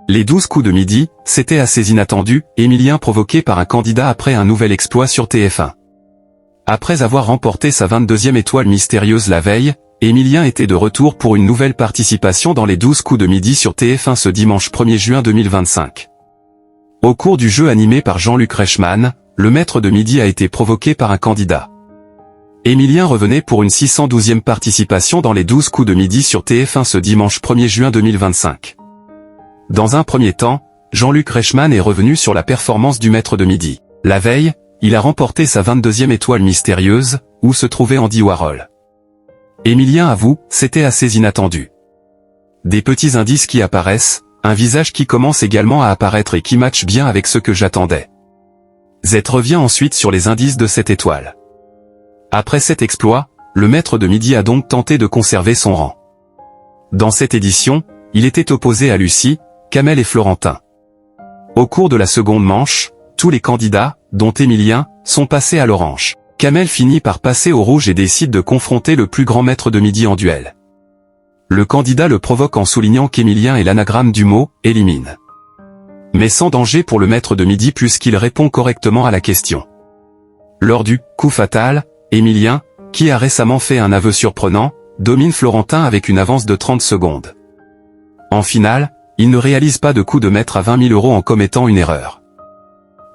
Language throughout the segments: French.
Les 12 coups de midi, c'était assez inattendu, Émilien provoqué par un candidat après un nouvel exploit sur TF1. Après avoir remporté sa 22e étoile mystérieuse la veille, Émilien était de retour pour une nouvelle participation dans les 12 coups de midi sur TF1 ce dimanche 1er juin 2025. Au cours du jeu animé par Jean-Luc Reichmann, le maître de midi a été provoqué par un candidat. Émilien revenait pour une 612e participation dans les 12 coups de midi sur TF1 ce dimanche 1er juin 2025. Dans un premier temps, Jean-Luc Reichmann est revenu sur la performance du maître de midi. La veille, il a remporté sa 22e étoile mystérieuse, où se trouvait Andy Warhol. Émilien avoue, c'était assez inattendu. Des petits indices qui apparaissent, un visage qui commence également à apparaître et qui matche bien avec ce que j'attendais. Z revient ensuite sur les indices de cette étoile. Après cet exploit, le maître de midi a donc tenté de conserver son rang. Dans cette édition, il était opposé à Lucie, Kamel et Florentin. Au cours de la seconde manche, tous les candidats, dont Émilien, sont passés à l'orange. Kamel finit par passer au rouge et décide de confronter le plus grand maître de midi en duel. Le candidat le provoque en soulignant qu'Émilien est l'anagramme du mot « élimine ». Mais sans danger pour le maître de midi puisqu'il répond correctement à la question. Lors du « coup fatal », Émilien, qui a récemment fait un aveu surprenant, domine Florentin avec une avance de 30 secondes. En finale, il ne réalise pas de coup de maître à 20 000 € en commettant une erreur.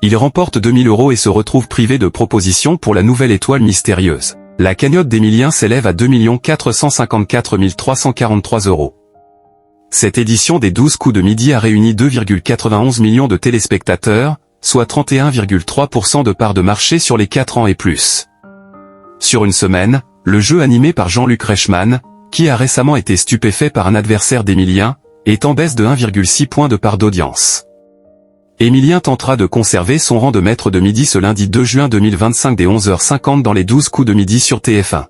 Il remporte 2 000 € et se retrouve privé de proposition pour la nouvelle étoile mystérieuse. La cagnotte d'Émilien s'élève à 2 454 343 €. Cette édition des 12 coups de midi a réuni 2,91 millions de téléspectateurs, soit 31,3% de part de marché sur les 4 ans et plus. Sur une semaine, le jeu animé par Jean-Luc Reichmann, qui a récemment été stupéfait par un adversaire d'Émilien, est en baisse de 1,6 point de part d'audience. Émilien tentera de conserver son rang de maître de midi ce lundi 2 juin 2025 dès 11h50 dans les 12 coups de midi sur TF1.